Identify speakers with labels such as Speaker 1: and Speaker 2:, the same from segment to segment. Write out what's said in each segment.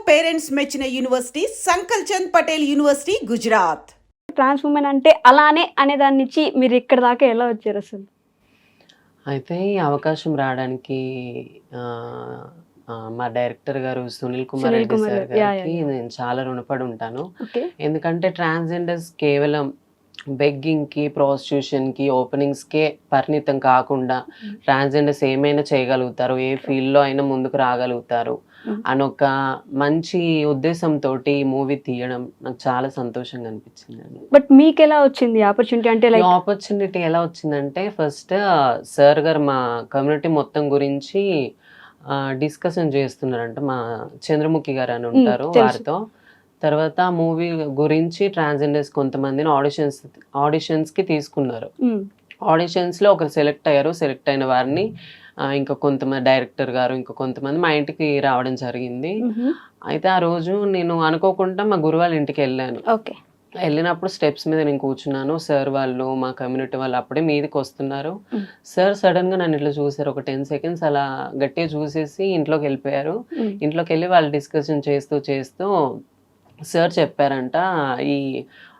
Speaker 1: Parents మెచ్చిన university సంకల్ Chand Patel university Gujarat.
Speaker 2: Trans women అంటే అలానే అనే దాని నుంచి మీరు ఇక్కడ దాకా ఎలా వచ్చారు అసలు?
Speaker 3: అయితే ఈ అవకాశం రావడానికి ఆహ్, మా డైరెక్టర్ గారు Sunil Kumar Reddy sir
Speaker 2: yeah! Yeah!
Speaker 3: గారికి
Speaker 2: యాహ్!
Speaker 3: నేను చాలా రుణపడి ఉంటాను.
Speaker 2: ఓకే.
Speaker 3: ఎందుకంటే ట్రాన్స్‌జెండర్స్ కేవలం బెగ్గింగ్‌కి, ప్రాస్టిట్యూషన్‌కి, ఓపెనింగ్స్‌కే పరిమితం కాకుండా ట్రాన్స్‌జెండర్స్ ఏమైనా చేయగలుగుతారు, ఏ ఫీల్డ్‌లో అయినా ముందుకు రాగలుగుతారు అనొక మంచి ఉద్దేశంతోటి ఈ మూవీ తీయడం నాకు చాలా సంతోషంగా అనిపించిందండి.
Speaker 2: బట్ మీకెలా వచ్చింది ఆపర్చునిటీ? అంటే
Speaker 3: ఈ
Speaker 2: లైక్
Speaker 3: ఆపర్చునిటీ ఎలా వచ్చిందంటే ఫస్ట్ సార్ గారు మా కమ్యూనిటీ మొత్తం గురించి డిస్కషన్ చేస్తున్నారంట. మా చంద్రముఖి గారు అని ఉంటారు
Speaker 2: తెలుసు.
Speaker 3: వారితో. తర్వాత మూవీ గురించి ట్రాన్స్జెండర్స్ కొంతమందిని ఆడిషన్స్‌కి తీసుకున్నారు. ఆడిషన్స్‌లో ఒకరు సెలెక్ట్ అయ్యారు. సెలెక్ట్ అయిన వారిని ఇంకా కొంతమంది డైరెక్టర్ గారు, ఇంకా కొంతమంది మా ఇంటికి రావడం జరిగింది. అయితే ఆ రోజు నేను అనుకోకుండా మా గురువు వాళ్ళ ఇంటికెళ్ళాను.
Speaker 2: ఓకే.
Speaker 3: వెళ్ళినప్పుడు స్టెప్స్ మీద నేను కూర్చున్నాను. సార్ వాళ్ళు, మా కమ్యూనిటీ వాళ్ళు అప్పుడే మీదకొస్తున్నారు. సార్ సడన్‌గా నన్ను ఇట్లా చూసారు. ఒక 10 సెకండ్స్ అలా గట్టిగా చూసేసి ఇంట్లోకెళ్ళిపోయారు. ఇంట్లోకెళ్ళి వాళ్ళు డిస్కషన్ చేస్తూ సార్ చెప్పారంట, "ఈ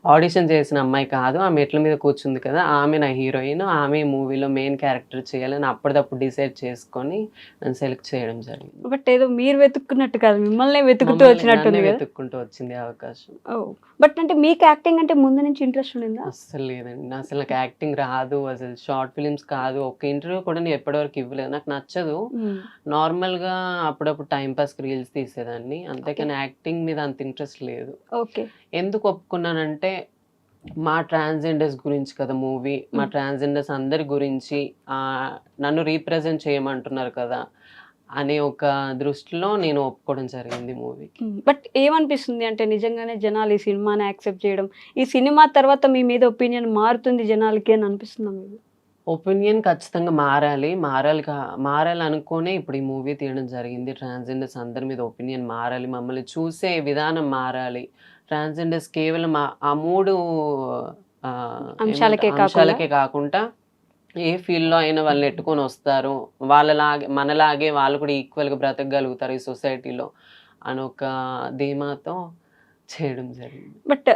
Speaker 3: ఆడిషన్ చేసిన అమ్మాయి కాదు. ఆ మెట్ల మీద కూర్చుంది కదా! ఆమె నా హీరోయిన్. ఆమె మూవీలో మెయిన్ క్యారెక్టర్ చేయాలని" అప్పటిదప్పుడు డిసైడ్ చేసుకొని నన్ను సెలెక్ట్ చేయడం జరిగింది.
Speaker 2: బట్ ఏదో మీరు వెతుక్కున్నట్టు కాదు, మిమ్మల్నే వెతుకుతూ
Speaker 3: మమ్మల్ని
Speaker 2: వచ్చినట్టుంది
Speaker 3: నన్నే
Speaker 2: కదా?
Speaker 3: వెతుక్కుంటూ వచ్చింది ఆ అవకాశం.
Speaker 2: బట్ అంటే మీకు యాక్టింగ్ అంటే ముందు నుంచి ఇంట్రెస్ట్ ఉండిందా?
Speaker 3: అస్సలు లేదండి. అసలు నాకు యాక్టింగ్ రాదు. అసలు షార్ట్ ఫిల్మ్స్ కాదు. ఒక్క ఇంటర్వ్యూ కూడా నేను ఇప్పటివరకు ఇవ్వలేదు. నాకు నచ్చదు. నార్మల్‌గా అప్పుడప్పుడు టైమ్ పాస్‌కి రీల్స్ తీసేదాన్ని. అంతేకాని యాక్టింగ్ మీద అంత ఇంట్రెస్ట్ లేదు.
Speaker 2: ఓకే.
Speaker 3: ఎందుకు ఒప్పుకున్నానంటే మా ట్రాన్స్‌జెండర్స్ గురించి కదా మూవీ. మా ట్రాన్స్‌జెండర్స్ అందరి గురించి నన్ను రీప్రజెంట్ చేయమంటున్నారు కదా! అనే ఒక దృష్టిలో నేను ఒప్పుకోవడం జరిగింది మూవీకి.
Speaker 2: బట్ ఏమనిపిస్తుంది అంటే నిజంగానే జనాలు ఈ సినిమాని యాక్సెప్ట్ చేయడం, ఈ సినిమా తర్వాత మీ మీద ఒపీనియన్ మారుతుంది జనాలకి అని అనిపిస్తుందా మీకు?
Speaker 3: ఒపీనియన్ ఖచ్చితంగా మారాలి. మారాలనుకోనే ఇప్పుడు ఈ మూవీ తీయడం జరిగింది. ట్రాన్స్‌జెండర్స్ అందరి మీద ఒపీనియన్ మారాలి. మమ్మల్ని చూసే విధానం మారాలి. ట్రాన్స్‌జెండర్స్ కేవలం ఆ 3 అంశాలకే కాకుండా ఏ ఫీల్డ్‌లో అయినా వాళ్ళని నెట్టుకొనొస్తారు. మనలాగే వాళ్ళు కూడా ఈక్వల్‌గా బ్రతకగలుగుతారు ఈ సొసైటీలో అనొక ధీమాతో చేయడం జరిగింది.
Speaker 2: బట్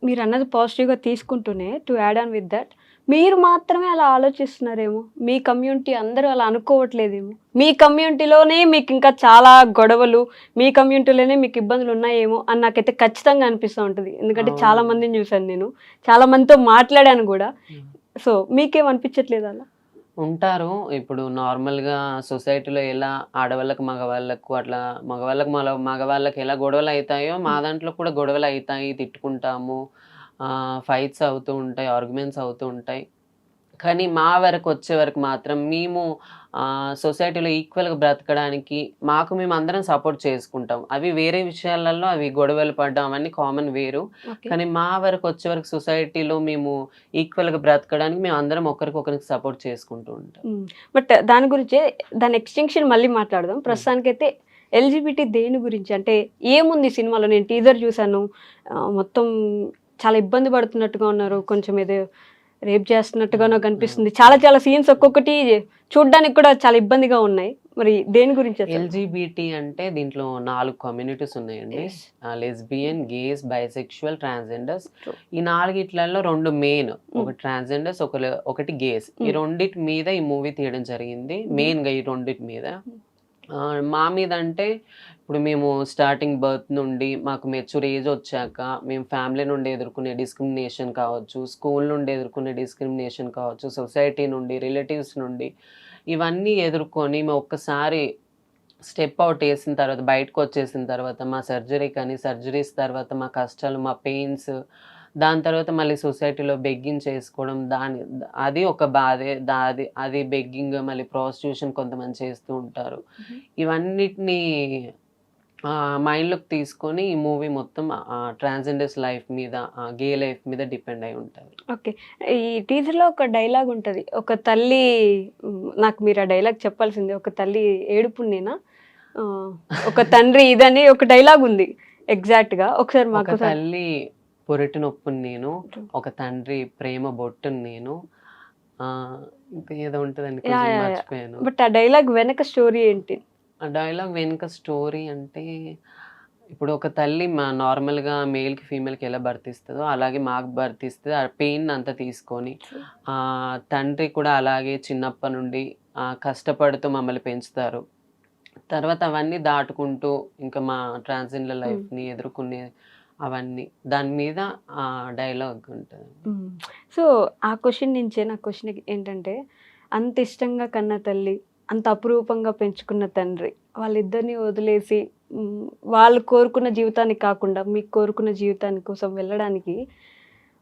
Speaker 2: మీరన్నది పాజిటివ్‌గా తీసుకుంటూనే to add on with that మీరు మాత్రమే అలా ఆలోచిస్తున్నారేమో! మీ కమ్యూనిటీ అందరూ అలా అనుకోవట్లేదేమో! మీ కమ్యూనిటీలోనే మీకు ఇంకా చాలా గొడవలు, మీ కమ్యూనిటీలోనే మీకు ఇబ్బందులు ఉన్నాయేమో అని నాకైతే ఖచ్చితంగా అనిపిస్తూ ఉంటది. ఎందుకంటే చాలా
Speaker 3: అవును.
Speaker 2: మందిని చూసాను నేను. చాలా మందితో మాట్లాడాను గూడా. సో, మీకేం అనిపించట్లేదా అలా?
Speaker 3: ఉంటారు. ఇప్పుడు నార్మల్‌గా సొసైటీలో ఎలా ఆడవాళ్ళకి, మగవాళ్ళకు అట్లా మగవాళ్ళకి ఎలా గొడవలయితాయో మా దాంట్లో కూడా గొడవలయితాయి. తిట్టుకుంటాము. ఫైట్స్ అవుతూ ఉంటాయి. ఆర్గ్యుమెంట్స్ అవుతూ ఉంటాయి. కానీ మా వరకొచ్చే వరకు మాత్రం మేము సొసైటీలో ఈక్వల్‌గా బ్రతకడానికి మేమందరం సపోర్ట్ చేసుకుంటాం. అవి వేరే విషయాలలో అవి గొడవలు పడడం అవన్నీ కామన్ వేరు.
Speaker 2: ఓకే.
Speaker 3: కానీ మా వరకొచ్చే వరకు సొసైటీలో మేము ఈక్వల్‌గా బ్రతకడానికి మేమందరం ఒకరికొకరికి సపోర్ట్ చేసుకుంటూ ఉంటాం.
Speaker 2: బట్ దాని గురించే దాని ఎక్స్‌టెన్షన్ మళ్ళీ మాట్లాడదాం. ప్రస్తుతానికైతే ఎల్‌జీబీటీ దేని గురించి? అంటే ఏముంది సినిమాలో? నేను టీజర్ చూసాను. మొత్తం చాలా ఇబ్బంది పడుతున్నట్టుగా ఉన్నారు. కొంచెం ఏదో రేప్ చేస్తున్నట్టుగా నాకు అనిపిస్తుంది. చాలా చాలా సీన్స్ ఒక్కొక్కటి చూడ్డానికి కూడా చాలా ఇబ్బందిగా ఉన్నాయి. మరి దేని గురించి అసలు?
Speaker 3: ఎల్‌జీబీటీ అంటే దీంట్లో 4 కమ్యూనిటీస్ ఉన్నాయండి.
Speaker 2: Yes.
Speaker 3: Lesbian, gays, bisexual, transgenders.
Speaker 2: True.
Speaker 3: ఈ 4 2 మెయిన్. ఒకటి ట్రాన్స్‌జెండర్స్, ఒకటి గేస్. ఈ రెండిటి మీద ఈ మూవీ తీయడం జరిగింది. మెయిన్‌గా ఈ రెండిటి మీద. మా మీద అంటే ఇప్పుడు మేము స్టార్టింగ్ బర్త్ నుండి మాకు మెచ్యూర్ ఏజ్ వచ్చాక మేము ఫ్యామిలీ నుండి ఎదుర్కొనే డిస్క్రిమినేషన్ కావచ్చు, స్కూల్ నుండి ఎదుర్కొనే డిస్క్రిమినేషన్ కావచ్చు, సొసైటీ నుండి, రిలేటివ్స్ నుండి ఇవన్నీ ఎదుర్కొని మేము ఒక్కసారి స్టెప్ అవుట్ వేసిన తర్వాత బయటకొచ్చేసిన తర్వాత మా సర్జరీస్ తర్వాత మా కష్టాలు, మా పెయిన్స్, దాని తర్వాత మళ్ళీ సొసైటీలో బెగ్గింగ్ చేసుకోవడం అది ఒక బాధే. అది బెగ్గింగ్ మళ్ళీ ప్రాస్టిట్యూషన్ కొంతమంది చేస్తూ ఉంటారు. ఇవన్నిటిని మైండ్‌లోకి తీసుకొని ఈ మూవీ మొత్తం ట్రాన్స్‌జెండర్స్ లైఫ్ మీద, గే లైఫ్ మీద డిపెండ్ అయి ఉంటది.
Speaker 2: ఓకే. ఈ టీజర్‌లో ఒక డైలాగ్ ఉంటది. ఒక తల్లి నాకు మీరు ఆ డైలాగ్ చెప్పాల్సిందే. ఒక తల్లి ఏడుపునేనా? ఒక తండ్రి ఇదని ఒక డైలాగ్ ఉంది. ఎగ్జాక్ట్‌గా ఒకసారి
Speaker 3: ఒక
Speaker 2: మాకు
Speaker 3: తల్లి పొరటి నొప్పుని నేను, ఒక తండ్రి ప్రేమ బొట్టుని నేను. ఇంకా ఏదో ఉంటదండి
Speaker 2: యాహ్!
Speaker 3: కొంచెం
Speaker 2: యాహ్! యాహ్!
Speaker 3: మర్చిపోయాను.
Speaker 2: బట్ ఆ డైలాగ్ వెనక స్టోరీ ఏంటి?
Speaker 3: ఆ డైలాగ్ వెనుక స్టోరీ అంటే ఇప్పుడు ఒక తల్లి నార్మల్‌గా మేల్‌కి, ఫీమేల్‌కి ఎలా బర్త్ ఇస్తదో అలాగే మాకు బర్త్ ఇస్తది. ఆ పెయిన్ అంతా తీసుకొని తండ్రి కూడా అలాగే చిన్నప్పటి నుండి కష్టపడుతూ మమ్మల్ని పెంచుతారు. తర్వాత అవన్నీ దాటుకుంటూ ఇంకా మా ట్రాన్స్‌జెండర్ లైఫ్‌ని ఎదుర్కొనే అవన్నీ. దాని మీద డైలాగ్ ఉంటది.
Speaker 2: సో, ఆ క్వెషన్ నుంచే నా క్వెషన్ ఏంటంటే, అంత ఇష్టంగా కన్న తల్లి, అంత అపురూపంగా పెంచుకున్న తండ్రి, వాళ్ళిద్దరిని వదిలేసి వాళ్ళు కోరుకున్న జీవితాన్ని కాకుండా, మీకు కోరుకున్న జీవితాన్ని కోసం వెళ్ళడానికి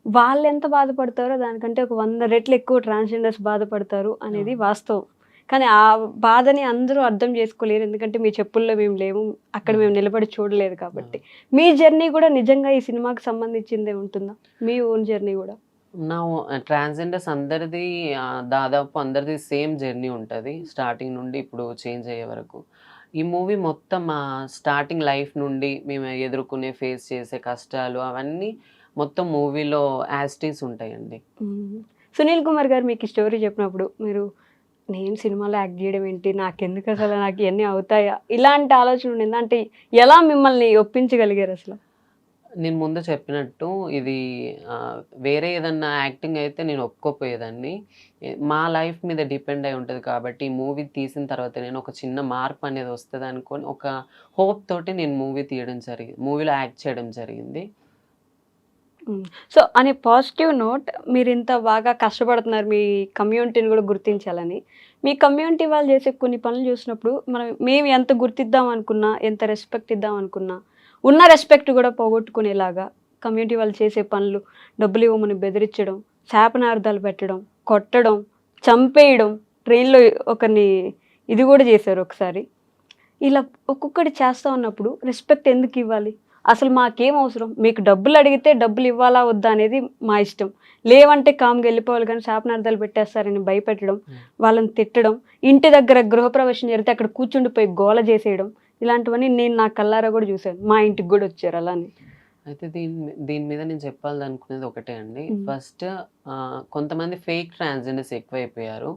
Speaker 2: వాళ్ళెంత బాధపడతారో దానికంటే ఒక 100 రెట్లు ఎక్కువ ట్రాన్స్‌జెండర్స్ బాధపడతారు అనేది వాస్తవం. కానీ ఆ బాధని అందరూ అర్థం చేసుకోలేరు. ఎందుకంటే మీ చెప్పుల్లో మేము లేము. అక్కడ మేము నిలబడి చూడలేదు కాబట్టి. మీ జర్నీ గూడా నిజంగా ఈ సినిమాకి సంబంధించిందే ఉంటుందా? మీ ఓన్ జర్నీ గూడా?
Speaker 3: నా ట్రాన్స్‌జెండర్స్ అందరిది దాదాపు అందరిది సేమ్ జర్నీ ఉంటది. స్టార్టింగ్ నుండి ఇప్పుడు చేంజ్ అయ్యే వరకు. ఈ మూవీ మొత్తం స్టార్టింగ్ లైఫ్ నుండి మేము ఎదుర్కొనే, ఫేస్ చేసే కష్టాలు అవన్నీ మొత్తం మూవీలో యాజ్ ఇట్ ఈజ్ ఉంటాయండి.
Speaker 2: సునీల్ కుమార్ గారు మీకు ఈ స్టోరీ చెప్పినప్పుడు మీరు నేను సినిమాలో యాక్ట్ చేయడం ఏంటి? నాకెందుకు అసలు నాకు ఇయన్నీ అవుతాయా? ఇలాంటి ఆలోచన ఉండిందా? అంటే ఎలా మిమ్మల్ని ఒప్పించగలిగారు అసలు?
Speaker 3: నేను ముందు చెప్పినట్టు ఇది వేరే ఏదన్నా యాక్టింగ్ అయితే నేను ఒప్పుకోపోయేదాన్ని. మా లైఫ్ మీద డిపెండ్ అయి ఉంటది కాబట్టి, ఈ మూవీ తీసిన తర్వాత నేను ఒక చిన్న మార్పు అనేది వస్తదనుకోని ఒక హోప్ తోటి నేను మూవీలో యాక్ట్ చేయడం జరిగింది.
Speaker 2: సో, అనే పాజిటివ్ నోట్ మీరింత బాగా కష్టపడుతున్నారు మీ కమ్యూనిటీని గూడా గుర్తించాలని. మీ కమ్యూనిటీ వాళ్ళు చేసే కొన్ని పనులు చూసినప్పుడు మేము ఎంత గుర్తిద్దాం అనుకున్నా, ఎంత రెస్పెక్ట్ ఇద్దాం అనుకున్నా, ఉన్న రెస్పెక్ట్ గూడా పోగొట్టుకునేలాగా కమ్యూనిటీ వాళ్ళు చేసే పనులు, డబ్బులివ్వమని బెదిరించడం, శాపనార్థాలు పెట్టడం, కొట్టడం, చంపేయడం, ట్రైన్‌లో ఒకరిని ఇది గూడా చేశారు ఒకసారి. ఇలా ఒక్కొక్కటి చేస్తా ఉన్నప్పుడు రెస్పెక్ట్ ఎందుకివ్వాలి? అసలు మాకేం అవసరం? మీకు డబ్బులడిగితే డబ్బులివ్వాలా? వద్దా? అనేది మా ఇష్టం. లేవంటే కామ్‌గా ఎళ్ళిపోవాలి గానీ శాపనార్థాలు పెట్టేస్తారని భయపెట్టడం, వాళ్ళని తిట్టడం, ఇంటి దగ్గర గృహప్రవేశం జరిగితే అక్కడ కూర్చుండిపోయి గోల జేసేయడం, ఇలాంటివన్నీ నేను నా కళ్ళారా గూడా జూసాను. మా ఇంటికి గూడా వచ్చారు అలానే.
Speaker 3: అయితే దీని మీద నేను చెప్పాలనుకునేది ఒకటే అండి. ఫస్ట్ కొంతమంది ఫేక్ ట్రాన్స్‌జెండర్స్ ఎక్కువైపోయారు.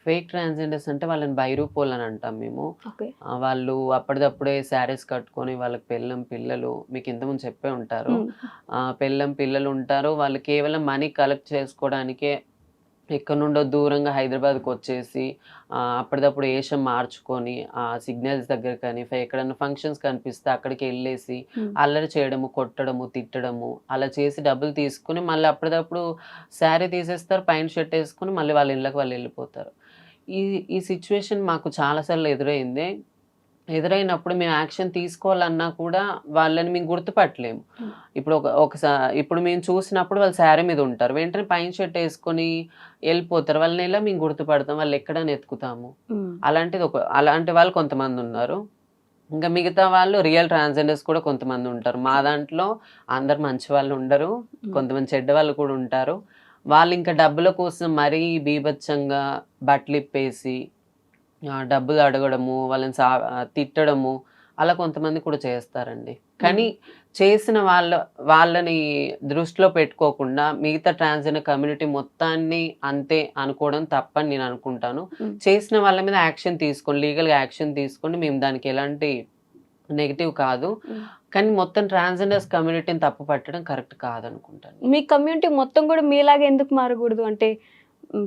Speaker 3: ఫేక్ ట్రాన్స్‌జెండర్స్ అంటే వాళ్ళని బైరూపోలని అంటాం మేము.
Speaker 2: ఓకే.
Speaker 3: వాళ్ళు అప్పటిదప్పుడే శారీస్ కట్టుకొని వాళ్ళకి పిల్లలు మీకు ఇంతకుముందు చెప్పే ఉంటారు. పిల్లలు ఉంటారు. వాళ్ళు కేవలం మనీ కలెక్ట్ చేసుకోవడానికే ఎక్కడి నుండో దూరంగా హైదరాబాద్‌కొచ్చేసి అప్పటిదప్పుడు ఏషం మార్చుకొని సిగ్నల్స్ దగ్గర కానీ, ఎక్కడన్నా ఫంక్షన్స్ కనిపిస్తే అక్కడికెళ్ళేసి అల్లరి చేయడము, కొట్టడము, తిట్టడము అలా చేసి డబ్బులు తీసుకొని మళ్ళీ అప్పటిదప్పుడు శారీ తీసేస్తారు. పైన షర్ట్ ఏసుకొని మళ్ళీ వాళ్ళ ఇళ్ళకి వాళ్ళు వెళ్ళిపోతారు. ఈ ఈ సిట్యుయేషన్ మాకు చాలా సార్లు ఎదురైంది. ఎదురైనప్పుడు మేము యాక్షన్ తీసుకోవాలన్నా కూడా వాళ్ళని మేము గుర్తుపట్టలేము. ఇప్పుడు ఇప్పుడు మేము చూసినప్పుడు వాళ్ళు శారీ మీద ఉంటారు. వెంటనే పైన షర్ట్ ఏసుకొని ఎళ్ళిపోతారు. వాళ్ళని ఎలా మేము గుర్తుపడతాం? వాళ్ళెక్కడని ఎతుకుతాము? అలాంటి వాళ్ళు కొంతమందున్నారు. ఇంకా మిగతా వాళ్ళు రియల్ ట్రాన్స్‌జెండర్స్ కూడా కొంతమంది ఉంటారు. మా దాంట్లో అందరు మంచి వాళ్ళు ఉండరు. కొంతమంది చెడ్డవాళ్ళు కూడా ఉంటారు. వాళ్ళింకా డబ్బుల కోసం మరీ బీభత్సంగా బట్టలిప్పేసి డబ్బులు అడగడము, తిట్టడము అలా కొంతమంది కూడా చేస్తారండి. కానీ చేసిన వాళ్ళని దృష్టిలో పెట్టుకోకుండా మిగతా ట్రాన్స్‌జెండర్ కమ్యూనిటీ మొత్తాన్ని అంతే అనుకోవడం తప్పని నేను అనుకుంటాను. చేసిన వాళ్ళ మీద లీగల్‌గా యాక్షన్ తీసుకోండి. మేము దానికి ఎలాంటి నెగెటివ్ కాదు. కానీ మొత్తం ట్రాన్స్‌జెండర్స్ కమ్యూనిటీని తప్పు పట్టడం కరెక్ట్ కాదనుకుంటాను.
Speaker 2: మీ కమ్యూనిటీ మొత్తం గూడా మీలాగా ఎందుకు మారగూడదు? అంటే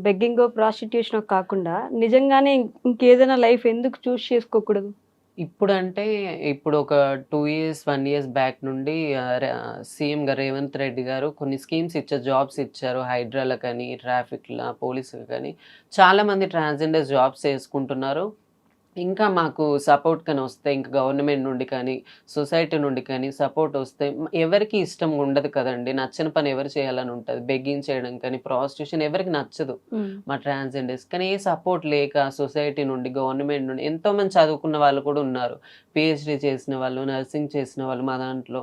Speaker 2: బెగ్గింగో, ప్రాస్టిట్యూషనో కాకుండా నిజంగానే ఇంకేదైనా లైఫ్ ఎందుకు చేసుకోకూడదు?
Speaker 3: ఇప్పుడు ఒక 2 ఇయర్స్, 1 ఇయర్స్ బ్యాక్ నుండి సీఎంగా రేవంత్ రెడ్డి గారు కొన్ని స్కీమ్స్ ఇచ్చారు. జాబ్స్ ఇచ్చారు. హైడ్రాలకని, ట్రాఫిక్‌ల, పోలీసులకని చాలామంది ట్రాన్స్‌జెండర్స్ జాబ్స్ చేసుకుంటున్నారు. ఇంకా మాకు సపోర్ట్ కానీ వస్తే ఇంకా గవర్నమెంట్ నుండి కానీ, సొసైటీ నుండి కానీ సపోర్ట్ వస్తే ఎవరికీ ఇష్టం ఉండదు కదండీ! నచ్చని పని ఎవరు చేయాలని ఉంటది. బెగ్గింగ్ చేయడం కానీ, ప్రాస్టిట్యూషన్ ఎవరికి నచ్చదు మా ట్రాన్స్‌జెండర్స్. కానీ ఏ సపోర్ట్ లేక సొసైటీ నుండి, గవర్నమెంట్ నుండి ఎంతోమంది చదువుకున్న వాళ్ళు కూడా ఉన్నారు. పీహెచ్‌డీ చేసిన వాళ్ళు, నర్సింగ్ చేసిన వాళ్ళు మా దాంట్లో.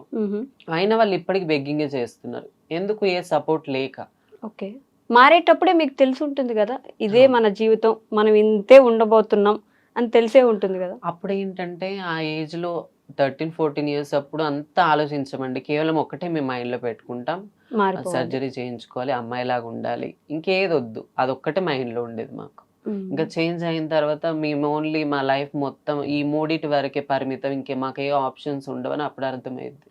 Speaker 3: అయినా వాళ్ళు ఇప్పటికి బెగ్గింగే చేస్తున్నారు. ఎందుకు ఏ సపోర్ట్ లేక.
Speaker 2: ఓకే. మారేటప్పుడే మీకు తెలిసుంటుంది గదా! ఇదే మన జీవితం. మనం ఇంతే ఉండబోతున్నాం అని తెలిసే ఉంటుంది గదా!
Speaker 3: అప్పుడేంటంటే ఆ ఏజ్‌లో 13, 14 ఇయర్స్ అప్పుడు అంత ఆలోచించమండి. కేవలం ఒక్కటే మేము మైండ్‌లో పెట్టుకుంటాం.
Speaker 2: మారిపోవాలి.
Speaker 3: సర్జరీ చేయించుకోవాలి, అమ్మాయిలాగా ఉండాలి. ఇంకేదొద్దు. అదొక్కటే మైండ్‌లో ఉండేది మాకు. ఇంకా చేంజ్ అయిన తర్వాత మేము ఓన్లీ మా లైఫ్ మొత్తం ఈ మూడిటి వరకే పరిమితం, ఇంకే మాకు ఏ ఆప్షన్స్ ఉండవని అప్పుడు అర్థమైంది.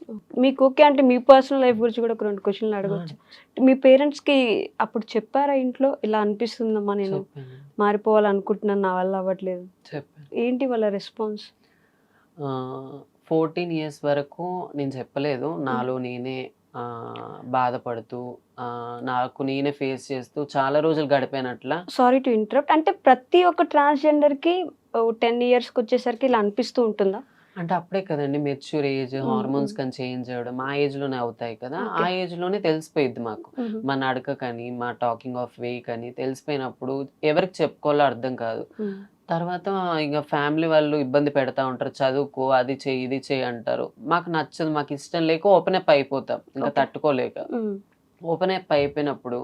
Speaker 2: మీకు ఓకే అంటే మీ పర్సనల్ లైఫ్ గురించి కూడా ఒక 2 క్వశ్చన్లు అడగొచ్చు. మీ పేరెంట్స్‌కి అప్పుడు చెప్పారా ఇంట్లో ఇలా అనిపిస్తుందమ్మా నేను
Speaker 3: చెప్పాను
Speaker 2: మారిపోవాలనుకుంటున్నాను, నా వల్ల అవ్వట్లేదు?
Speaker 3: చెప్పాను
Speaker 2: ఏంటి వాళ్ళ రెస్పాన్స్?
Speaker 3: 14 ఇయర్స్ వరకు నేను చెప్పలేదు. నాలో నేనే బాధపడుతూ నాకు నేనే ఫేస్ చేస్తూ చాలా రోజులు గడిపాను అట్లా.
Speaker 2: Sorry to interrupt. అంటే ప్రతి ఒక్క ట్రాన్స్‌జెండర్‌కి 10 ఇయర్స్‌కి వచ్చేసరికి ఇలా అనిపిస్తూ ఉంటుందా?
Speaker 3: అంటే అప్పుడే కదండి మెచ్యూర్ ఏజ్,
Speaker 2: హ్మ్.
Speaker 3: హార్మోన్స్
Speaker 2: హ్మ్.
Speaker 3: కానీ చేంజ్ అవ్వడం ఆ ఏజ్ లోనే అవుతాయి కదా. ఆ
Speaker 2: ఓకే.
Speaker 3: ఏజ్ లోనే తెలిసిపోయిద్ది మాకు.
Speaker 2: హుహు.
Speaker 3: మా నడక కానీ మా టాకింగ్ ఆఫ్ వే కానీ తెలిసిపోయినప్పుడు ఎవరికి చెప్పుకోవాలో అర్థం కాదు.
Speaker 2: హ్మ్.
Speaker 3: తర్వాత ఇక ఫ్యామిలీ వాళ్ళు ఇబ్బంది పెడతా ఉంటారు. చదువుకో, అది చెయ్యి, ఇది చెయ్యి అంటారు. మాకు నచ్చదు, మాకు ఇష్టం లేక ఓపెన్ అప్ అయిపోతాం ఇంకా
Speaker 2: ఓకే.
Speaker 3: తట్టుకోలేక.
Speaker 2: హ్మ్.
Speaker 3: ఓపెన్ అప్ అయిపోయినప్పుడు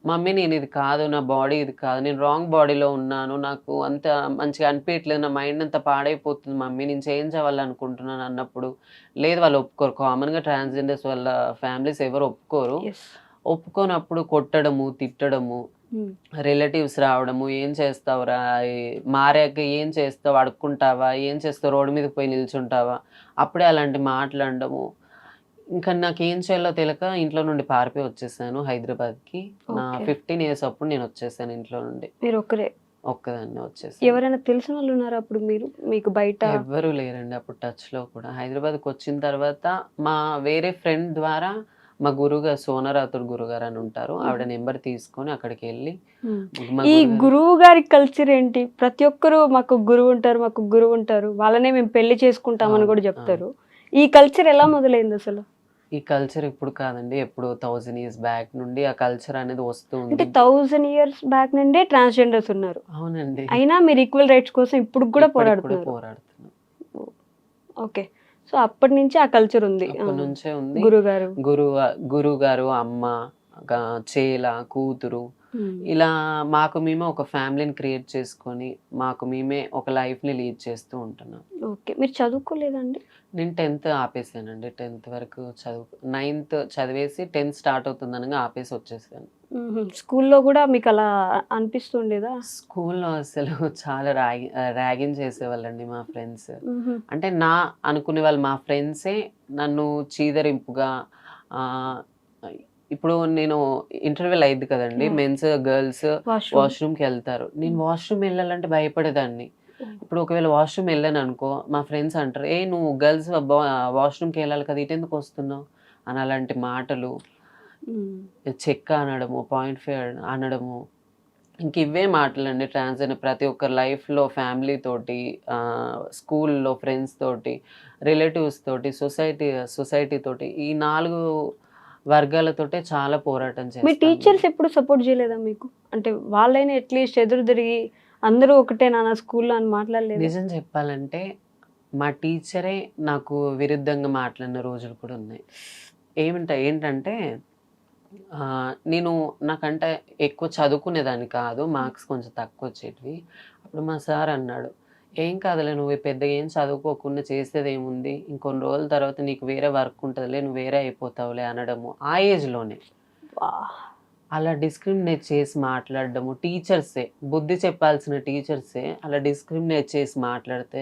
Speaker 3: మమ్మీ నేను ఇది కాదు, నా బాడీ ఇది కాదు, నేను రాంగ్ బాడీలో ఉన్నాను, నాకు అంత మంచిగా అనిపించట్లేదు, నా మైండ్ అంతా పాడైపోతుంది మమ్మీ, నేను చేంజ్ అవ్వాలనుకుంటున్నాను అన్నప్పుడు, లేదు వాళ్ళు ఒప్పుకోరు. కామన్గా ట్రాన్స్జెండర్స్ వాళ్ళ ఫ్యామిలీస్ ఎవరు ఒప్పుకోరు.
Speaker 2: యెస్.
Speaker 3: ఒప్పుకోనప్పుడు కొట్టడము, తిట్టడము,
Speaker 2: హ్మ్.
Speaker 3: రిలేటివ్స్ రావడము, ఏం చేస్తావురా, మారాక ఏం చేస్తావు, అడుక్కుంటావా, ఏం చేస్తావు, రోడ్డు మీద పోయి నిల్చుంటావా, అప్పుడే అలాంటి మాట్లాడడము. ఇంకా నాకేం చేయాలో తెలియక ఇంట్లో నుండి పారిపోయి వచ్చేసాను హైదరాబాద్కి. నా
Speaker 2: ఓకే.
Speaker 3: 15 ఇయర్స్ అప్పుడు నేను వచ్చేసాను ఇంట్లో నుండి.
Speaker 2: మీరు ఒక్కరే.
Speaker 3: ఒక్కదాన్నే వచ్చేసాను.
Speaker 2: ఎవరైనా తెలిసిన వాళ్ళు ఉన్నారా అప్పుడు మీకు బయట?
Speaker 3: ఎవ్వరూ లేరండి అప్పుడు టచ్‌లో కూడా. హైదరాబాద్‌కి వచ్చిన తర్వాత మా వేరే ఫ్రెండ్ ద్వారా మా గురువుగారు సోనారాతుడు గురుగారు అని ఉంటారు. ఆవిడ
Speaker 2: హుహు.
Speaker 3: నెంబర్ తీసుకొని అక్కడికెళ్ళి
Speaker 2: హ్మ్.
Speaker 3: మా
Speaker 2: ఈ
Speaker 3: గురుగారు
Speaker 2: గురువు గారి కల్చర్ ఏంటి? ప్రతి ఒక్కరు మాకు గురువు ఉంటారు, మాకు గురువు ఉంటారు. వాళ్ళనే మేము పెళ్లి చేసుకుంటామని
Speaker 3: అవును.
Speaker 2: కూడా
Speaker 3: అవును.
Speaker 2: చెప్తారు. ఈ కల్చర్ ఎలా మొదలైంది అసలు?
Speaker 3: ఈ కల్చర్ ఇప్పుడు కాదండి. ఎప్పుడో 1000 ఇయర్స్ బ్యాక్ నుండి ఆ కల్చర్ అనేది వస్తూ
Speaker 2: అంటే
Speaker 3: ఉంది.
Speaker 2: 1000 ఇయర్స్ బ్యాక్ నుండే ట్రాన్స్‌జెండర్స్ ఉన్నారు.
Speaker 3: అవునండి.
Speaker 2: అయినా మీరు ఈక్వల్ రైట్స్ కోసం ఇప్పటికి కూడా
Speaker 3: ఇప్పటికి కూడా
Speaker 2: పోరాడుతున్నారు.
Speaker 3: పోరాడుతున్నాం.
Speaker 2: ఓకే. సో అప్పటి నుంచి ఆ కల్చర్ ఉంది.
Speaker 3: అప్పటి నుంచే ఉంది.
Speaker 2: గురుగారు.
Speaker 3: గురువుగారు, అమ్మ, చేల, కూతురు
Speaker 2: హ్మ్.
Speaker 3: ఇలా మాకు మేమే ఒక ఫ్యామిలీని క్రియేట్ చేసుకొని, మాకు మేమే ఒక లైఫ్‌ని లీడ్ చేస్తూ ఉంటున్నాం.
Speaker 2: ఓకే. మీరు చదువుకోలేదండి?
Speaker 3: నేను 10థ్ ఆపేసానండి. 10థ్ వరకు 9థ్ చదివేసి 10థ్ స్టార్ట్ అవుతుందనంగా ఆపేసి వచ్చేసాను.
Speaker 2: హుహు. స్కూల్లో గూడా మీకలా అనిపిస్తుండేదా?
Speaker 3: స్కూల్‌లో అసలు చాలా ర్యాగింగ్ చేసేవాళ్ళండి మా ఫ్రెండ్స్.
Speaker 2: హుహు.
Speaker 3: అంటే అనుకునేవాళ్ళు మా ఫ్రెండ్సే నన్ను చీదరింపుగా ఆహ్, ఇప్పుడు నేను ఇంటర్వెల్ అయ్యిద్ది కదండీ!
Speaker 2: యాహ్!
Speaker 3: Men's, girls
Speaker 2: washroom.
Speaker 3: వాష్‌రూమ్‌కెళ్తారు. నేను
Speaker 2: హ్మ్.
Speaker 3: వాష్‌రూమ్ ఎళ్ళాలంటే భయపడేదాన్ని.
Speaker 2: హ్మ్.
Speaker 3: ఇప్పుడు ఒకవేళ వాష్‌రూమ్ ఎళ్ళాననుకో మా ఫ్రెండ్స్ అంటారు, "ఏయ్! నువ్వు గర్ల్స్ వాష్‌రూమ్‌కెళ్ళాలి కదా! ఇటెందుకొస్తున్నావు?" అని అలాంటి మాటలు.
Speaker 2: హ్మ్.
Speaker 3: చెక్క అనడము, పాయింట్ ఫైవ్ అనడము. ఇంక ఇవే మాటలండి ట్రాన్స్‌జెండర్ ప్రతి ఒక్కరి లైఫ్‌లో ఫ్యామిలీ తోటి, స్కూల్‌లో ఫ్రెండ్స్ తోటి, రిలేటివ్స్ తోటి, సొసైటీ తోటి ఈ 4 వర్గాలతోటే చాలా పోరాటం
Speaker 2: మీ
Speaker 3: చేస్తాను నేను.
Speaker 2: టీచర్స్ ఎప్పుడు సపోర్ట్ జేయలేదా మీకు? అంటే వాళ్ళైనా అట్‌లీస్ట్ ఎదురు తిరిగి అందరూ ఒకటే నాన్న స్కూల్‌లో అని మాట్లాడలేదా?
Speaker 3: నిజం చెప్పాలంటే మా టీచరే నాకు విరుద్ధంగా మాట్లాడిన రోజులు కూడా ఉన్నాయి. ఏంటంటే నేను నాకంటే ఎక్కువ చదువుకునేదాన్ని కాదు. మార్క్స్ కొంచెం తక్కువొచ్చేటివి. అప్పుడు మా సార్ అన్నాడు, "ఏం కాదులే నువ్వు పెద్దగా ఏం చదువుకోకుండా చేసేదేముంది? ఇంకొన్ని రోజుల తర్వాత నీకు వేరే వర్క్ ఉంటదిలే. నువ్వు వేరే అయిపోతావులే" అనడము. ఆ ఏజ్‌లోనే.
Speaker 2: వాహ్!
Speaker 3: అలా డిస్క్రిమినేట్ చేసి మాట్లాడడము టీచర్సే. బుద్ధి చెప్పాల్సిన టీచర్సే అలా డిస్క్రిమినేట్ చేసి మాట్లాడితే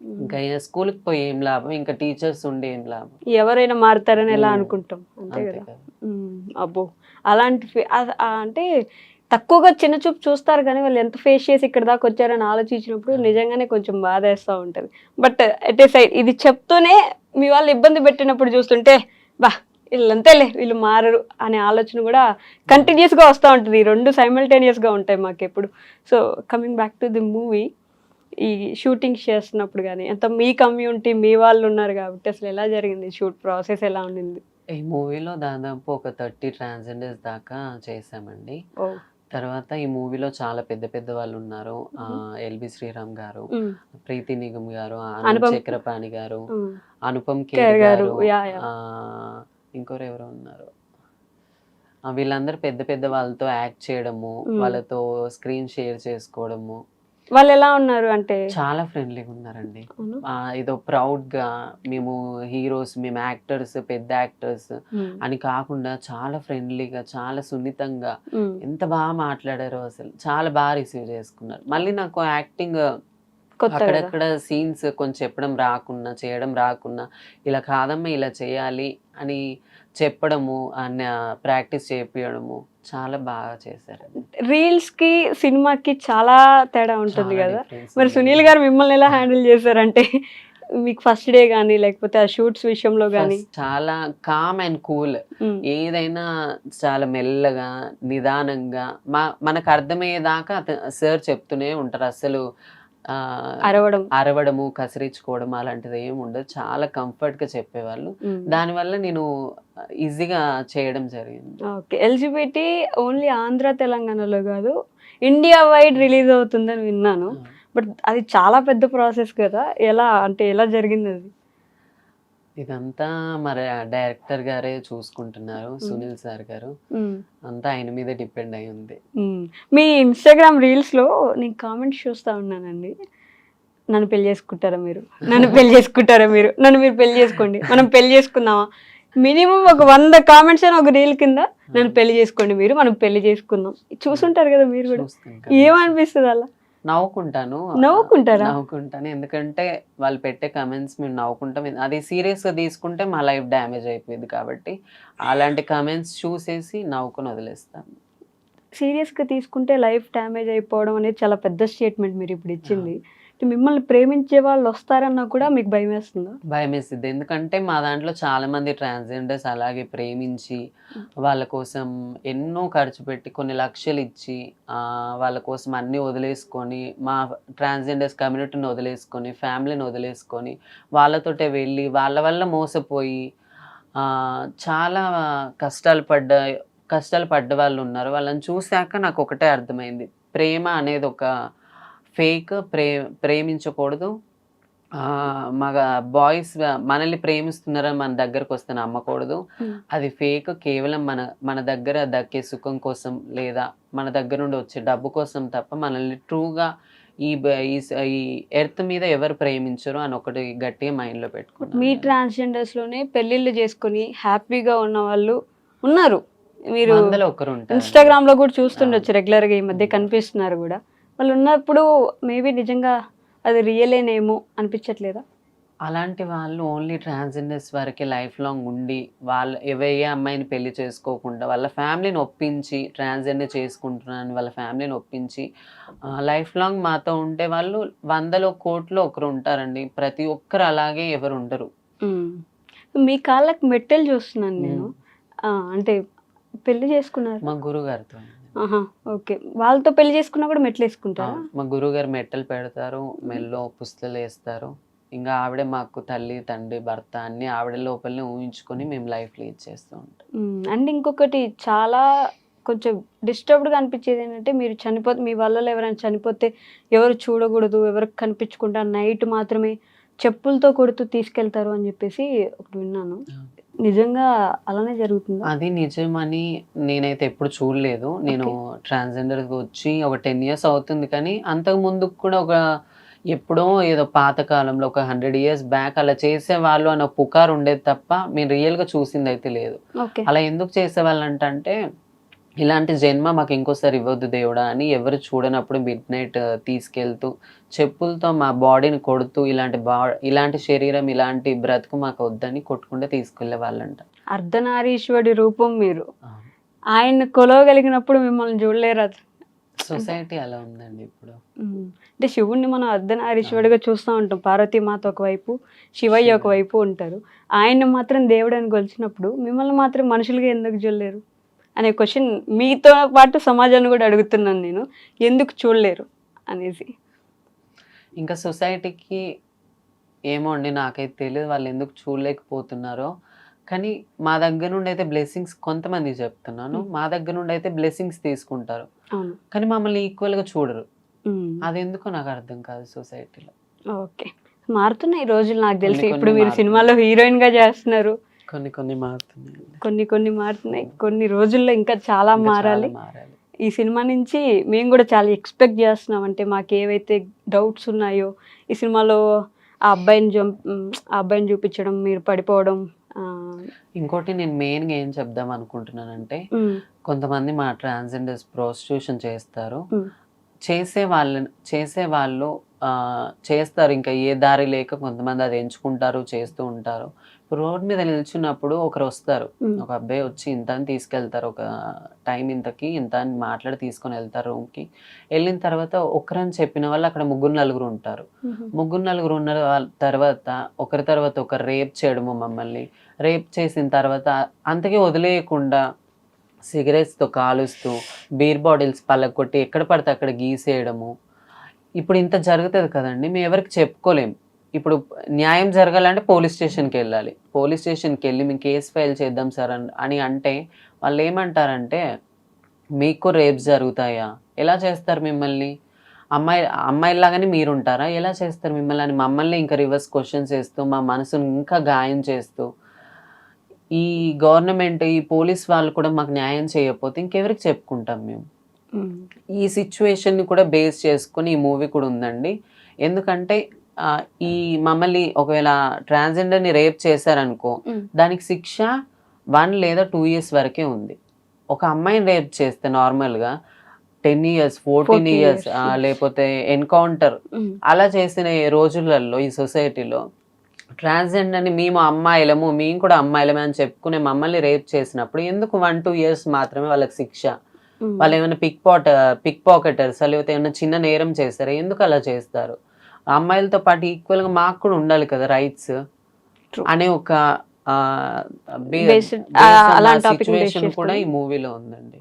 Speaker 2: హ్మ్.
Speaker 3: ఇంకా స్కూలుకి పోయి ఏం లాభం? ఇంకా టీచర్స్ ఉండి ఏం లాభం?
Speaker 2: ఎవరైనా మారతారని ఎలా
Speaker 3: హ్మ్.
Speaker 2: అనుకుంటాం. అంతే
Speaker 3: అంతే
Speaker 2: గదా!
Speaker 3: కదా!
Speaker 2: హ్మ్. అబ్బో! అలాంటి అంటే తక్కువగా చిన్న చూపు చూస్తారు గానీ, వాళ్ళు ఎంత ఫేస్ చేసి ఇక్కడి దాకా వచ్చారని ఆలోచించినప్పుడు
Speaker 3: ఆ!
Speaker 2: నిజంగానే కొంచెం బాధేస్తా ఉంటది. బట్ ఎట్ ఏ సైడ్ ఇది చెప్తూనే మీ వాళ్ళు ఇబ్బంది పెట్టినప్పుడు చూస్తుంటే, వీళ్ళంతేలే వీళ్ళు మారరు అనే ఆలోచన గూడా
Speaker 3: హ్మ్.
Speaker 2: కంటిన్యూయస్‌గా వస్తా ఉంటది. ఈ 2 సైమల్టేనియస్‌గా ఉంటాయి మాకెప్పుడు. So, coming back to the movie. ఈ షూటింగ్స్ చేస్తున్నప్పుడు గాని, అంత మీ కమ్యూనిటీ మీ వాళ్ళున్నారు గాబట్టి అసలు ఎలా జరిగింది? షూట్ ప్రాసెస్ ఎలా ఉండింది?
Speaker 3: ఈ మూవీలో దాదాపు ఒక 30 ట్రాన్స్‌జెండర్స్ దాకా చేశామండి.
Speaker 2: ఓహ్!
Speaker 3: తర్వాత ఈ మూవీలో చాలా పెద్ద పెద్ద వాళ్ళున్నారు.
Speaker 2: హుహు.
Speaker 3: ఎల్‌బి శ్రీరామ్ గారు,
Speaker 2: హ్మ్.
Speaker 3: ప్రీతి నిగమ్ గారు, ఆనంద్
Speaker 2: అనుపమ్
Speaker 3: చక్రపాణి గారు,
Speaker 2: హ్మ్.
Speaker 3: అనుపమ్ ఖేర్
Speaker 2: ఖేర్ గారు.
Speaker 3: గారు,
Speaker 2: యాహ్! యాహ్!
Speaker 3: ఇంకోరెవరో ఉన్నారు. వీళ్ళందరూ పెద్ద పెద్ద వాళ్ళతో యాక్ట్ చేయడము,
Speaker 2: హ్మ్.
Speaker 3: వాళ్ళతో స్క్రీన్ షేర్ చేసుకోవడము.
Speaker 2: వాళ్ళు ఎలా ఉన్నారు అంటే?
Speaker 3: చాలా ఫ్రెండ్లీగా ఉన్నారండి.
Speaker 2: అవును.
Speaker 3: ఏదో ప్రౌడ్గా మేము హీరోస్, మేము యాక్టర్స్, పెద్ద యాక్టర్స్
Speaker 2: ఉమ్,
Speaker 3: అని కాకుండా చాలా ఫ్రెండ్లీగా, చాలా సున్నితంగా
Speaker 2: ఉమ్,
Speaker 3: ఎంత బాగా మాట్లాడారో అసలు. చాలా బాగా రిసీవ్ చేసుకున్నారు. మళ్ళీ నాకు యాక్టింగ్
Speaker 2: కొత్త కదా.
Speaker 3: అక్కడక్కడ సీన్స్ కొంచెం చెప్పడం రాకున్నా, చేయడం రాకున్నా, ఇలా కాదమ్మా ఇలా చేయాలి అని చెప్పడము, ప్రాక్టీస్ చేపియడము చాలా బాగా చేశారండి.
Speaker 2: రీల్స్ కి సినిమాకి చాలా తేడా ఉంటుంది
Speaker 3: చాలా
Speaker 2: కదా.
Speaker 3: difference
Speaker 2: మరి
Speaker 3: ఉందండి.
Speaker 2: సునీల్ గారు మిమ్మల్ని ఎలా హ్యాండిల్ చేశారంటే మీకు ఫస్ట్ డే కానీ లేకపోతే ఆ షూట్స్ విషయంలో కానీ?
Speaker 3: First చాలా కామ్ అండ్ కూల్. ఏదైనా చాలా మెల్లగా, నిదానంగా మనకు అర్థమయ్యేదాకా సార్ చెప్తూనే ఉంటారు. అసలు
Speaker 2: అరవడం.
Speaker 3: అరవడము, కసిరించుకోవడం అలాంటిది ఏమి ఉండదు. చాలా కంఫర్ట్ గా చెప్పేవాళ్ళు. దానివల్ల నేను ఈజీగా చేయడం జరిగింది.
Speaker 2: ఓకే. ఎల్జిబిటి ఓన్లీ ఆంధ్ర తెలంగాణలో కాదు, ఇండియా వైడ్ రిలీజ్ అవుతుందని విన్నాను. బట్ అది చాలా పెద్ద ప్రాసెస్ కదా. ఎలా అంటే ఎలా జరిగింది అది?
Speaker 3: ఇదంతా మరి డైరెక్టర్ గారే చూసుకుంటున్నారు, సునీల్ సార్ గారు. అంతా ఆయన మీద డిపెండ్ అయి ఉంది.
Speaker 2: మీ ఇన్స్టాగ్రామ్ రీల్స్ లో నేను కామెంట్స్ చూస్తా ఉన్నానండి. నన్ను పెళ్లి చేసుకుంటారా మీరు, నన్ను పెళ్లి చేసుకుంటారా మీరు, నన్ను మీరు పెళ్లి చేసుకోండి, మనం పెళ్లి చేసుకుందామా. మినిమం ఒక 100 కామెంట్స్ అయినా ఒక రీల్ కింద నన్ను పెళ్లి చేసుకోండి మీరు, మనం పెళ్లి చేసుకుందాం. చూసుంటారు కదా మీరు కూడా.
Speaker 3: చూస్తాను కదా.
Speaker 2: ఏమనిపిస్తుంది అలా?
Speaker 3: నవ్వుకుంటాను.
Speaker 2: నవ్వుకుంటారా?
Speaker 3: నవ్వుకుంటాను. ఎందుకంటే వాళ్ళు పెట్టే కమెంట్స్ మేము నవ్వుకుంటాం. అది సీరియస్ గా తీసుకుంటే మా లైఫ్ డ్యామేజ్ అయిపోయింది కాబట్టి అలాంటి కమెంట్స్ చూసేసి నవ్వుకొని వదిలేస్తాను.
Speaker 2: సీరియస్గా తీసుకుంటే లైఫ్ డ్యామేజ్ అయిపోవడం అనేది చాలా పెద్ద స్టేట్మెంట్ మీరు ఇప్పుడు ఇచ్చింది. మిమ్మల్ని ప్రేమించే వాళ్ళు వస్తారన్నా కూడా మీకు భయం వేస్తుందా?
Speaker 3: భయం వేస్తుంది. ఎందుకంటే మా దాంట్లో చాలా మంది ట్రాన్స్జెండర్స్ అలాగే ప్రేమించి వాళ్ళ కోసం ఎన్నో ఖర్చు పెట్టి కొన్ని లక్షలు ఇచ్చి వాళ్ళ కోసం అన్నీ వదిలేసుకొని, మా ట్రాన్స్జెండర్స్ కమ్యూనిటీని వదిలేసుకొని, ఫ్యామిలీని వదిలేసుకొని వాళ్ళతోటే వెళ్ళి వాళ్ళ వల్ల మోసపోయి చాలా కష్టాలు పడ్డ వాళ్ళు ఉన్నారు. వాళ్ళని చూశాక నాకు ఒకటే అర్థమైంది, ప్రేమ అనేది ఒక ఫేక్. ప్రేమించకూడదు. మగ బాయ్స్ మనల్ని ప్రేమిస్తున్నారని మన దగ్గరకు వస్తే నమ్మకూడదు. అది ఫేక్. కేవలం మన దగ్గర దక్కే సుఖం కోసం లేదా మన దగ్గర నుండి వచ్చే డబ్బు కోసం తప్ప మనల్ని ట్రూగా ఈ ఎర్త్ మీద ఎవరు ప్రేమించరు అని ఒకటి గట్టిగా మైండ్లో పెట్టుకున్నాను.
Speaker 2: మీ ట్రాన్స్జెండర్స్లోనే పెళ్ళిళ్ళు చేసుకుని హ్యాపీగా ఉన్న వాళ్ళు ఉన్నారు. మీరు
Speaker 3: అందులో ఒకరు ఉంటారు.
Speaker 2: ఇన్స్టాగ్రామ్లో కూడా చూస్తుండొచ్చు రెగ్యులర్గా, ఈ మధ్య కనిపిస్తున్నారు కూడా. వాళ్ళు ఉన్నప్పుడు మేబీ నిజంగా అది రియలేనేమో అనిపించట్లేదా?
Speaker 3: అలాంటి వాళ్ళు ఓన్లీ ట్రాన్స్జెండర్స్ వరకే లైఫ్ లాంగ్ ఉండి వాళ్ళు ఏ అమ్మాయిని పెళ్లి చేసుకోకుండా వాళ్ళ ఫ్యామిలీని ఒప్పించి ట్రాన్స్జెండర్ చేసుకుంటున్నాను వాళ్ళ ఫ్యామిలీని ఒప్పించి లైఫ్ లాంగ్ మాతో ఉంటే వాళ్ళు 100లో కోట్లో ఒకరు ఉంటారండి. ప్రతి ఒక్కరు అలాగే ఎవరు ఉండరు.
Speaker 2: మీ కాళ్ళకి మెట్టెలు చూస్తున్నాను నేను. అంటే పెళ్లి చేసుకున్నారు
Speaker 3: మా గురుగారితో.
Speaker 2: ఓకే. వాళ్ళతో పెళ్లి చేసుకున్నా కూడా మెట్లు వేసుకుంటారా?
Speaker 3: మా గురుగారు మెట్టలు పెడతారు, మెల్లో పుస్తలు వేస్తారు. ఇంకా ఆవిడే మాకు తల్లి, తండ్రి, భర్త అన్ని ఆవిడ లోపలనే ఊహించుకొని మేము లైఫ్ లీడ్ చేస్తూ ఉంటాం.
Speaker 2: అండ్ ఇంకొకటి చాలా కొంచెం డిస్టర్బ్డ్గా అనిపించేది ఏంటంటే, మీరు చనిపోతే మీ వాళ్ళలో ఎవరైనా చనిపోతే ఎవరు చూడకూడదు, ఎవరికి కనిపించకుండా నైట్ మాత్రమే చెప్పులతో కొడుతూ తీసుకెళ్తారు అని చెప్పేసి ఒకటి విన్నాను. నిజంగా అలానే జరుగుతుందా?
Speaker 3: అది నిజమని నేనైతే ఎప్పుడు చూడలేదు. నేను ట్రాన్స్జెండర్కి వచ్చి ఒక 10 years అవుతుంది. కానీ అంతకు ముందుకు కూడా ఎప్పుడో ఏదో పాతకాలంలో ఒక 100 years బ్యాక్ అలా చేసేవాళ్ళు అన్న పుకారు ఉండేది తప్ప మేము రియల్గా చూసింది అయితే లేదు. అలా ఎందుకు చేసేవాళ్ళు అంటే ఇలాంటి జన్మ మాకు ఇంకోసారి ఇవ్వద్దు దేవుడా అని ఎవరు చూడనప్పుడు మిడ్నైట్ తీసుకెళ్తూ చెప్పులతో మా బాడీని కొడుతూ ఇలాంటి శరీరం ఇలాంటి బ్రతుకు మాకు వద్దని కొట్టుకుంటే తీసుకెళ్లే వాళ్ళంట.
Speaker 2: అర్ధనారీశ్వరుడి రూపం మీరు. ఆయన కొలవగలిగినప్పుడు మిమ్మల్ని చూడలేరు.
Speaker 3: సొసైటీ అలా ఉందండి ఇప్పుడు.
Speaker 2: అంటే శివుణ్ణి మనం అర్ధనారీశ్వరుడిగా చూస్తూ ఉంటాం. పార్వతీమాత ఒకవైపు, శివయ్య ఒకవైపు ఉంటారు. ఆయన్ని మాత్రం దేవుడని కొలిచినప్పుడు మిమ్మల్ని మాత్రం మనుషులుగా ఎందుకు చూడలేరు అనే క్వశ్చన్ మీతో పాటు సమాజాన్ని కూడా అడుగుతున్నాను నేను, ఎందుకు చూడలేరు అనేసి.
Speaker 3: ఇంకా సొసైటీకి ఏమో అండి, నాకైతే తెలియదు వాళ్ళు ఎందుకు చూడలేకపోతున్నారో. కానీ మా దగ్గర నుండి అయితే బ్లెస్సింగ్స్, కొంతమంది చెప్తున్నాను, మా దగ్గర నుండి అయితే బ్లెస్సింగ్స్ తీసుకుంటారు కానీ మమ్మల్ని ఈక్వల్గా చూడరు. అది ఎందుకో నాకు అర్థం కాదు సొసైటీలో.
Speaker 2: ఓకే, మారుతున్నాయి ఈ రోజులు. నాకు తెలిసి ఇప్పుడు మీరు సినిమాలో హీరోయిన్గా చేస్తున్నారు.
Speaker 3: కొన్ని మారుతున్నాయి,
Speaker 2: కొన్ని మారుతున్నాయి. కొన్ని రోజుల్లో ఇంకా చాలా మారాలి. ఈ సినిమా నుంచి మేము కూడా చాలా ఎక్స్పెక్ట్ చేస్తున్నాం. అంటే మాకు ఏవైతే డౌట్స్ ఉన్నాయో ఈ సినిమాలో ఆ అబ్బాయిని చూపించడం, మీరు పడిపోవడం.
Speaker 3: ఇంకోటి నేను మెయిన్గా ఏం చెప్దాం అనుకుంటున్నానంటే, కొంతమంది మా ట్రాన్స్జెండర్స్ ప్రాస్టిట్యూషన్ చేస్తారు. చేసేవాళ్ళు చేస్తారు, ఇంకా ఏ దారి లేక కొంతమంది అది ఎంచుకుంటారు, చేస్తూ ఉంటారు. ఇప్పుడు రోడ్ మీద నిల్చున్నప్పుడు ఒకరు వస్తారు, ఒక అబ్బాయి వచ్చి ఇంత అని తీసుకెళ్తారు, ఒక టైం ఇంతకి ఇంత అని మాట్లాడి తీసుకొని వెళ్తారు రూమ్కి. వెళ్ళిన తర్వాత ఒకరని చెప్పిన వాళ్ళు అక్కడ 3-4 ఉంటారు. 3-4 ఉన్న తర్వాత ఒకరు రేప్ చేయడము, మమ్మల్ని రేప్ చేసిన తర్వాత అంతకీ వదిలేయకుండా సిగరెట్స్తో కాలుస్తూ, బీర్ బాటిల్స్ పలగొట్టి ఎక్కడ పడితే అక్కడ గీసేయడము. ఇప్పుడు ఇంత జరుగుతుంది కదండి, మేము ఎవరికి చెప్పుకోలేం. ఇప్పుడు న్యాయం జరగాలంటే పోలీస్ స్టేషన్కి వెళ్ళాలి. పోలీస్ స్టేషన్కి వెళ్ళి మేము కేసు ఫైల్ చేద్దాం సార్ అని అంటే వాళ్ళు ఏమంటారంటే, మీకు రేప్స్ జరుగుతాయా, ఎలా చేస్తారు మిమ్మల్ని, అమ్మాయిలాగానే మీరు ఉంటారా, ఎలా చేస్తారు మిమ్మల్ని అని మమ్మల్ని ఇంకా రివర్స్ క్వశ్చన్స్ వేస్తూ, మా మనసును ఇంకా గాయం చేస్తూ, ఈ గవర్నమెంట్, ఈ పోలీస్ వాళ్ళు కూడా మాకు న్యాయం చేయకపోతే ఇంకెవరికి చెప్పుకుంటాం మేము. ఈ సిచ్యువేషన్ని కూడా బేస్ చేసుకొని ఈ మూవీ కూడా ఉందండి. ఎందుకంటే ఈ మమ్మల్ని ఒకవేళ ట్రాన్స్జెండర్ని రేప్ చేశారనుకో, దానికి శిక్ష 1 లేదా 2 years వరకే ఉంది. ఒక అమ్మాయిని రేప్ చేస్తే నార్మల్గా 10 years 14 years లేకపోతే ఎన్కౌంటర్ అలా చేసిన రోజులలో ఈ సొసైటీలో ట్రాన్స్జెండర్ని మేము అమ్మాయిలము, మేము కూడా అమ్మాయిలమే అని చెప్పుకునే మమ్మల్ని రేప్ చేసినప్పుడు ఎందుకు 1-2 years మాత్రమే వాళ్ళకి శిక్ష? వాళ్ళు ఏమైనా పిక్ పాకెటర్స్ లేకపోతే ఏమైనా చిన్న నేరం చేస్తారా? ఎందుకు అలా చేస్తారు? అమ్మాయిలతో పాటు ఈక్వల్గా మాకు కూడా ఉండాలి కదా రైట్స్ అనే ఒక సిచ్యువేషన్ కూడా ఈ మూవీలో ఉందండి.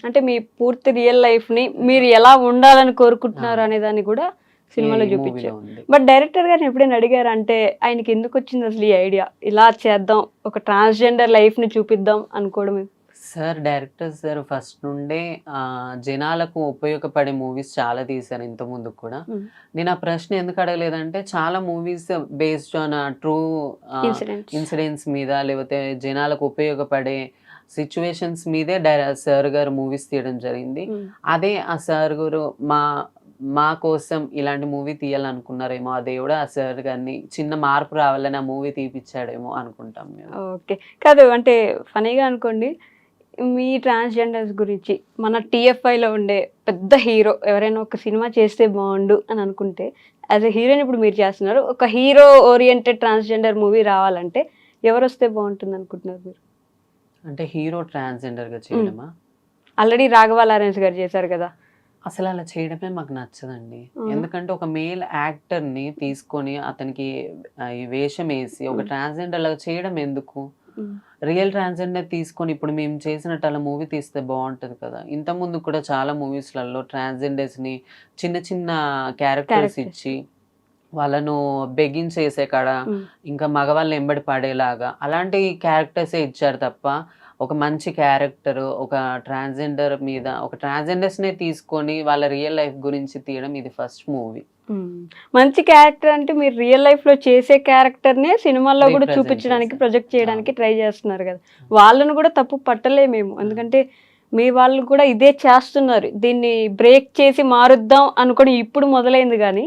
Speaker 2: అంటే మీ పూర్తి రియల్ లైఫ్ ని మీరు ఎలా ఉండాలని కోరుకుంటున్నారు అనే దాన్ని కూడా సినిమాలో చూపించారు. బట్ డైరెక్టర్ గారిని ఎప్పుడైనా అడిగారు అంటే ఆయనకి ఎందుకు వచ్చింది అసలు ఈ ఐడియా, ఇలా చేద్దాం, ఒక ట్రాన్స్జెండర్ లైఫ్ ని చూపిద్దాం అనుకోవడం?
Speaker 3: సార్, డైరెక్టర్ సార్ ఫస్ట్ నుండే జనాలకు ఉపయోగపడే మూవీస్ చాలా తీశారు ఇంతకుముందు కూడా. నేను ఆ ప్రశ్న ఎందుకు అడగలేదంటే, చాలా movies based on true incidents మీద లేకపోతే జనాలకు ఉపయోగపడే సిచ్యువేషన్స్ మీదే సార్ గారు మూవీస్ తీయడం జరిగింది. అదే ఆ సార్ గారు మా కోసం ఇలాంటి మూవీ తీయాలనుకున్నారేమో, ఆ దేవుడు ఆ సార్ గారిని చిన్న మార్పు రావాలని ఆ మూవీ తీపిచ్చాడేమో అనుకుంటాం మేము.
Speaker 2: ఓకే, కాదు అంటే ఫనీగా అనుకోండి, మీ ట్రాన్స్జెండర్స్ గురించి మన TFIలో ఉండే పెద్ద హీరో ఎవరైనా ఒక సినిమా చేస్తే బాగుండు అని అనుకుంటే, యాజ్ ఎ హీరోయిన్ ఇప్పుడు మీరు చేస్తున్నారు, ఒక హీరో ఓరియంటెడ్ ట్రాన్స్జెండర్ మూవీ రావాలంటే ఎవరు వస్తే బాగుంటుంది అనుకుంటున్నారు మీరు?
Speaker 3: అంటే హీరో ట్రాన్స్జెండర్గా చేయడమా?
Speaker 2: ఆల్రెడీ రాఘవ లారెన్స్ గారు చేశారు కదా.
Speaker 3: అసలు అలా చేయడమే మాకు నచ్చదండి. ఎందుకంటే ఒక మేల్ యాక్టర్ని తీసుకొని అతనికి ఈ వేషం వేసి ఒక ట్రాన్స్జెండర్ లాగా చేయడం ఎందుకు? రియల్ ట్రాన్స్జెండర్ తీసుకొని ఇప్పుడు మేము చేసినట్టు అలా మూవీ తీస్తే బాగుంటుంది కదా. ఇంతకుముందు కూడా చాలా మూవీస్లలో ట్రాన్స్జెండర్స్ని చిన్న చిన్న క్యారెక్టర్స్ ఇచ్చి వాళ్ళను బెగ్గించేసే కాడ ఇంకా మగవాళ్ళని ఎంబడి పడేలాగా అలాంటి క్యారెక్టర్సే ఇచ్చారు తప్ప, ఒక మంచి క్యారెక్టర్ ఒక ట్రాన్స్జెండర్ మీద ఒక ట్రాన్స్జెండర్స్నే తీసుకొని వాళ్ళ రియల్ లైఫ్ గురించి తీయడం ఇది ఫస్ట్ మూవీ.
Speaker 2: మంచి క్యారెక్టర్ అంటే మీరు రియల్ లైఫ్ లో చేసే క్యారెక్టర్నే సినిమాల్లో కూడా చూపించడానికి ప్రొజెక్ట్ చేయడానికి ట్రై చేస్తున్నారు కదా. వాళ్ళను కూడా తప్పు పట్టలేమేమో, ఎందుకంటే మీ వాళ్ళు కూడా ఇదే చేస్తున్నారు. దీన్ని బ్రేక్ చేసి మారుద్దాం అనుకుని ఇప్పుడు మొదలైంది, కానీ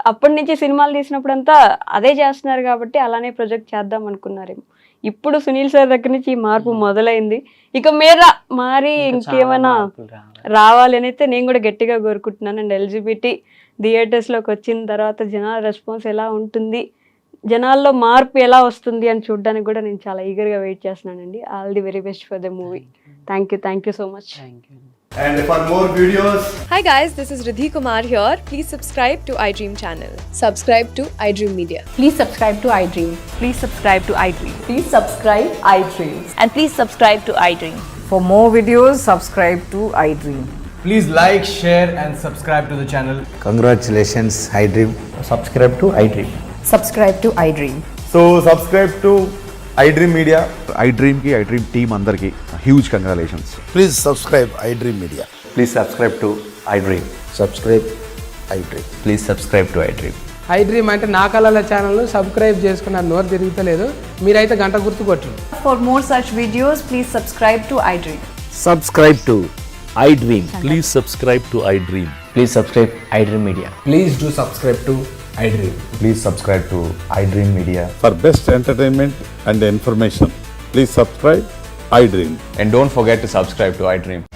Speaker 2: అప్పటి నుంచి సినిమాలు తీసినప్పుడంతా అదే చేస్తున్నారు కాబట్టి అలానే ప్రొజెక్ట్ చేద్దాం అనుకున్నారేమో. ఇప్పుడు సునీల్ సార్ దగ్గర నుంచి ఈ మార్పు మొదలైంది, ఇక మీరు మారి ఇంకేమైనా రావాలి అని అయితే నేను కూడా గట్టిగా కోరుకుంటున్నాను. అండ్ LGBT థియేటర్స్లోకి వచ్చిన తర్వాత జనాల రెస్పాన్స్ ఎలా ఉంటుంది, జనాల్లో మార్పు ఎలా వస్తుంది అని చూడడానికి కూడా నేను చాలా ఈగర్గా వెయిట్ చేస్తున్నానండి. All the very best for the movie. Thank you so much.
Speaker 4: And for more videos,
Speaker 5: Hi guys, this is Riddhi Kumar here. Please subscribe to iDream channel. Subscribe to iDream Media.
Speaker 6: Please subscribe to iDream.
Speaker 7: Please subscribe to iDream.
Speaker 6: Please subscribe iDream.
Speaker 7: And please subscribe to iDream.
Speaker 8: For more videos, subscribe to iDream.
Speaker 4: please like, share and subscribe to the channel.
Speaker 9: Congratulations, iDream.
Speaker 10: Subscribe to iDream.
Speaker 6: Subscribe to iDream.
Speaker 4: So subscribe to iDream Media.
Speaker 11: iDream ki iDream team andarki huge congratulations.
Speaker 9: Please subscribe iDream Media.
Speaker 10: Please subscribe to iDream.
Speaker 9: Subscribe iDream.
Speaker 10: Please subscribe to iDream.
Speaker 12: iDream అంటే నా కళల ఛానల్ను subscribe చేసుకున్న నోరు తిరుగుతలేదు, మీరైతే గంట గుర్తు కొట్టండి.
Speaker 6: For more such videos, please subscribe to iDream.
Speaker 9: Subscribe to
Speaker 10: iDream. Please subscribe to iDream. Please subscribe iDream Media.
Speaker 12: Please do subscribe to iDream.
Speaker 11: Please subscribe to iDream Media.
Speaker 4: For best entertainment and information, please subscribe iDream.
Speaker 10: And don't forget to subscribe to iDream.